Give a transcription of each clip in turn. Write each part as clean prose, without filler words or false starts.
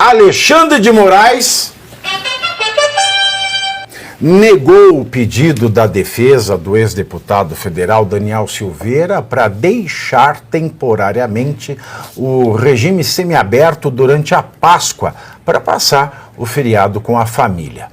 Alexandre de Moraes negou o pedido da defesa do ex-deputado federal Daniel Silveira para deixar temporariamente o regime semiaberto durante a Páscoa para passar o feriado com a família.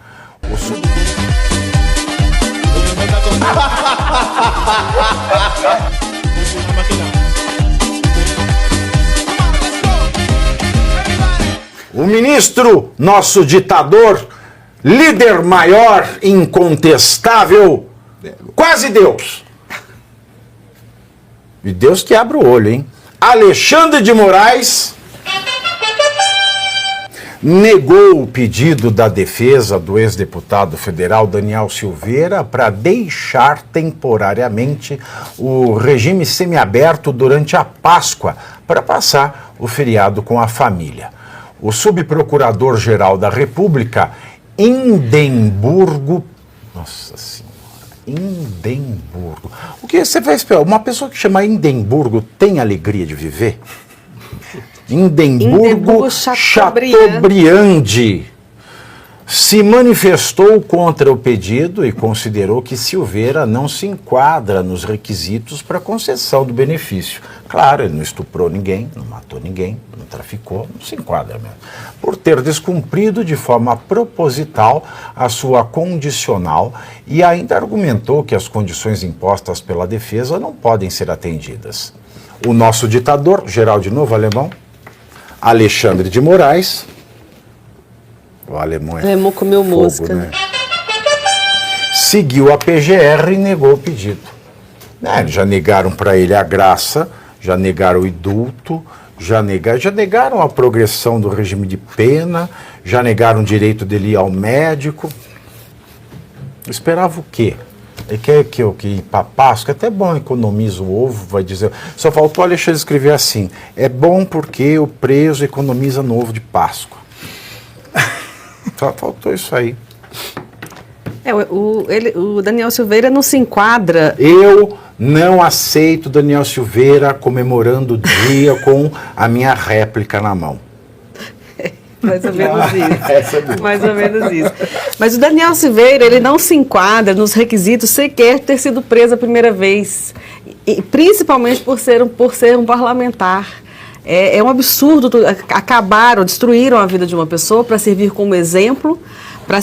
O ministro, nosso ditador, líder maior, incontestável, quase Deus. E Deus que abre o olho, hein? Alexandre de Moraes negou o pedido da defesa do ex-deputado federal Daniel Silveira para deixar temporariamente o regime semiaberto durante a Páscoa para passar o feriado com a família. O subprocurador-geral da República, Indemburgo, nossa senhora, Indemburgo. O que você vai esperar? Uma pessoa que chama Indemburgo tem alegria de viver? Indemburgo Chateaubriand se manifestou contra o pedido e considerou que Silveira não se enquadra nos requisitos para concessão do benefício. Claro, ele não estuprou ninguém, não matou ninguém, não traficou, não se enquadra mesmo. Por ter descumprido de forma proposital a sua condicional e ainda argumentou que as condições impostas pela defesa não podem ser atendidas. O nosso ditador, geral de novo, alemão, Alexandre de Moraes, o alemão comeu fogo, mosca, né? Seguiu a PGR e negou o pedido. Já negaram para ele a graça, já negaram o indulto, já negaram a progressão do regime de pena, já negaram o direito dele ir ao médico. Esperava o quê? Ele quer que ir para Páscoa? É até bom, economiza o ovo, vai dizer. Só faltou o Alexandre escrever assim: é bom porque o preso economiza no ovo de Páscoa. Só faltou isso aí. O Daniel Silveira não se enquadra. Eu não aceito Daniel Silveira comemorando o dia com a minha réplica na mão. Mais ou menos isso. Mais ou menos isso. Mas o Daniel Silveira, ele não se enquadra nos requisitos sequer ter sido preso a primeira vez. E, principalmente por ser um parlamentar. É um absurdo, destruíram a vida de uma pessoa para servir como exemplo, para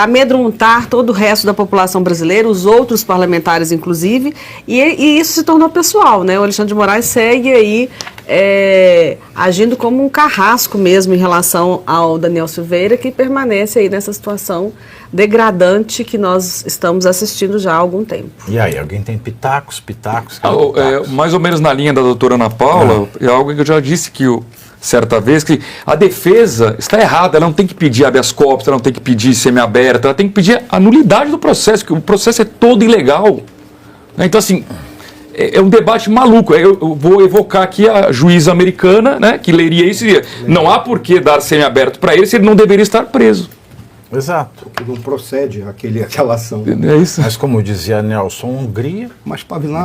amedrontar todo o resto da população brasileira, os outros parlamentares inclusive, e isso se tornou pessoal, né? O Alexandre de Moraes segue aí agindo como um carrasco mesmo em relação ao Daniel Silveira, que permanece aí nessa situação degradante que nós estamos assistindo já há algum tempo. E aí, alguém tem pitacos? Mais ou menos na linha da doutora Ana Paula, é algo que eu já disse certa vez, que a defesa está errada, ela não tem que pedir habeas corpus, ela não tem que pedir semiaberto, ela tem que pedir a nulidade do processo, que o processo é todo ilegal. Então, assim, é um debate maluco. Eu vou evocar aqui a juíza americana, né, que leria isso e diria: não há por que dar semiaberto para ele se ele não deveria estar preso. Exato. Porque não procede aquela ação. É isso. Mas como dizia Nelson Hungria,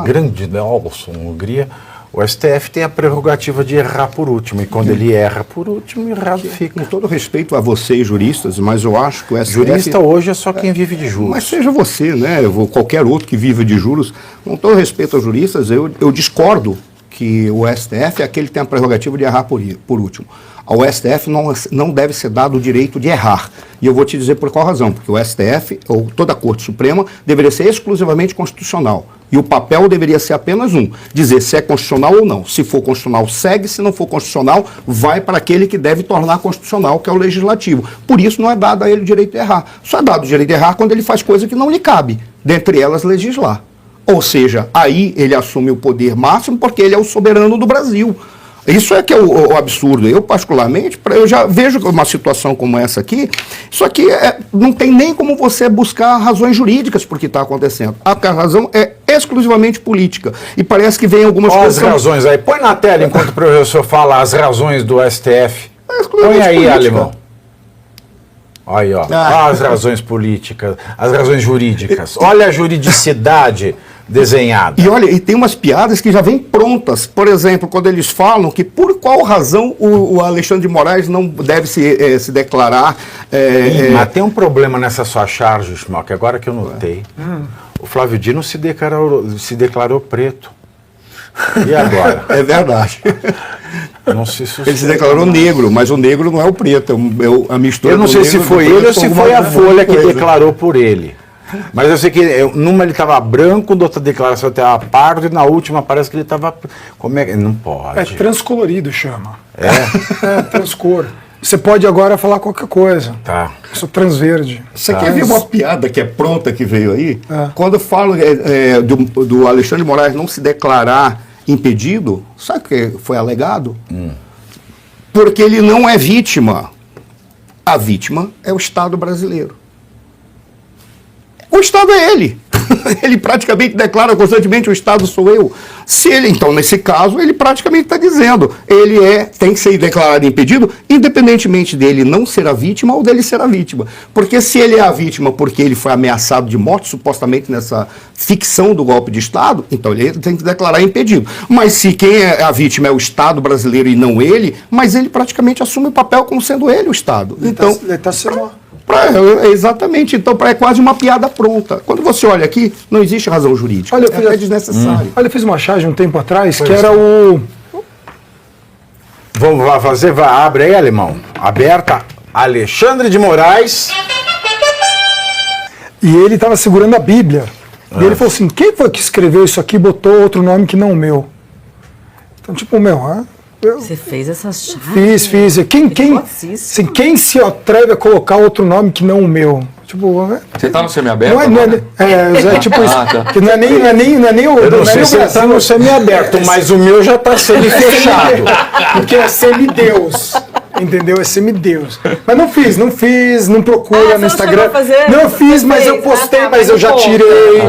grande Nelson Hungria, o STF tem a prerrogativa de errar por último, e quando ele erra por último, errado fica. Com todo respeito a vocês, juristas, mas eu acho que o STF... Jurista hoje é só quem vive de juros. Mas seja você, né? Qualquer outro que viva de juros. Com todo respeito aos juristas, eu discordo que o STF é aquele que tem a prerrogativa de errar por último. Ao STF não deve ser dado o direito de errar. E eu vou te dizer por qual razão. Porque o STF, ou toda a Corte Suprema, deveria ser exclusivamente constitucional. E o papel deveria ser apenas um: dizer se é constitucional ou não. Se for constitucional, segue. Se não for constitucional, vai para aquele que deve tornar constitucional, que é o legislativo. Por isso não é dado a ele o direito de errar. Só é dado o direito de errar quando ele faz coisa que não lhe cabe. Dentre elas, legislar. Ou seja, aí ele assume o poder máximo porque ele é o soberano do Brasil. Isso é que é o absurdo. Eu, particularmente, eu já vejo uma situação como essa aqui, isso aqui não tem nem como você buscar razões jurídicas por que está acontecendo. A razão é exclusivamente política. E parece que vem algumas coisas... As razões aí. Põe na tela, enquanto o professor fala, as razões do STF. Põe aí, política. Alemão. Aí, ó. As razões políticas, as razões jurídicas. Olha a juridicidade desenhada. E olha, e tem umas piadas que já vêm prontas. Por exemplo, quando eles falam que por qual razão o Alexandre de Moraes não deve se declarar... Mas tem um problema nessa sua charge, Ismael, que agora que eu notei. O Flávio Dino se declarou preto. E agora? É verdade. Não se Ele se declarou negro, mas o negro não é o preto, a mistura. Eu não sei se foi ele ou se foi a Folha que coisa. declarou por ele. Mas eu sei que numa ele estava branco, na outra declaração estava pardo, e na última parece que ele estava... Como é que... Não pode. É transcolorido, chama. É? É, transcor. Você pode agora falar qualquer coisa. Tá. Eu sou transverde. Você quer ver uma piada que é pronta que veio aí? É. Quando eu falo do Alexandre de Moraes não se declarar impedido, sabe o que foi alegado? Porque ele não é vítima. A vítima é o Estado brasileiro. O Estado é ele. Ele praticamente declara constantemente: o Estado sou eu. Se ele, então, nesse caso, ele praticamente está dizendo, tem que ser declarado impedido, independentemente dele não ser a vítima ou dele ser a vítima. Porque se ele é a vítima porque ele foi ameaçado de morte, supostamente nessa ficção do golpe de Estado, então ele tem que declarar impedido. Mas se quem é a vítima é o Estado brasileiro e não ele, mas ele praticamente assume o papel como sendo ele o Estado. Então, Ele tá sendo... exatamente, então é quase uma piada pronta. Quando você olha aqui, não existe razão jurídica. Olha, É desnecessário. Olha, eu fiz uma charge um tempo atrás, que era o... Vamos lá fazer, abre aí, alemão. Aberta. Alexandre de Moraes. E ele estava segurando a Bíblia. E ele falou assim: quem foi que escreveu isso aqui e botou outro nome que não o meu? Então, tipo, Você fez essa chave? Fiz. Quem se atreve a colocar outro nome que não o meu? Tipo, Você tá no semiaberto? não é tipo isso. Ah, tá. Que não é nem o. Eu não é sei nem o se ele Brasil. está no semiaberto, mas o meu já está semi-fechado. Porque é semideus. Entendeu? É semideus. Mas não fiz, não procura no Instagram. Não fiz, mas eu postei, mas eu já tirei.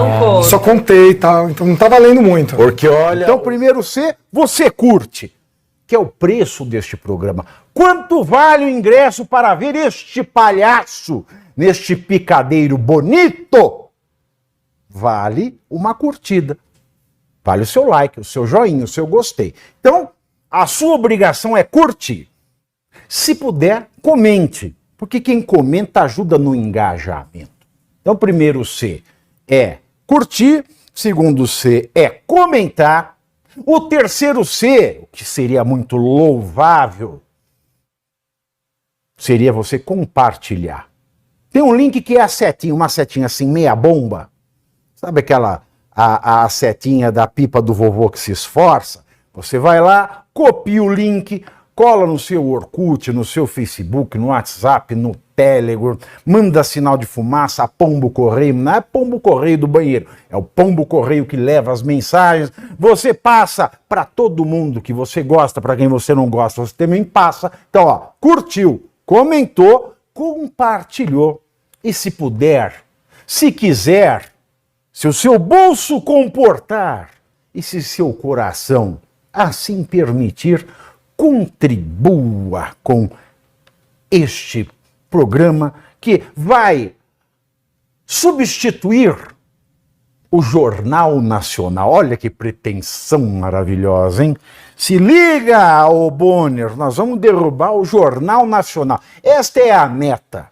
Só contei e tal. Então não tá valendo muito. Porque olha. Então, primeiro você curte, que é o preço deste programa. Quanto vale o ingresso para ver este palhaço neste picadeiro bonito? Vale uma curtida. Vale o seu like, o seu joinha, o seu gostei. Então, a sua obrigação é curtir. Se puder, comente, porque quem comenta ajuda no engajamento. Então, primeiro C é curtir, segundo C é comentar, o terceiro C, o que seria muito louvável, seria você compartilhar. Tem um link que é a setinha, uma setinha assim, meia bomba. Sabe aquela, a setinha da pipa do vovô que se esforça? Você vai lá, copia o link, cola no seu Orkut, no seu Facebook, no WhatsApp, no Telegram, manda sinal de fumaça, pombo correio, não é pombo correio do banheiro, é o pombo correio que leva as mensagens, você passa para todo mundo que você gosta, para quem você não gosta, você também passa. Então, ó, curtiu, comentou, compartilhou, e se puder, se quiser, se o seu bolso comportar, e se seu coração assim permitir, contribua com este programa que vai substituir o Jornal Nacional. Olha que pretensão maravilhosa, hein? Se liga, ô Bonner, nós vamos derrubar o Jornal Nacional. Esta é a meta.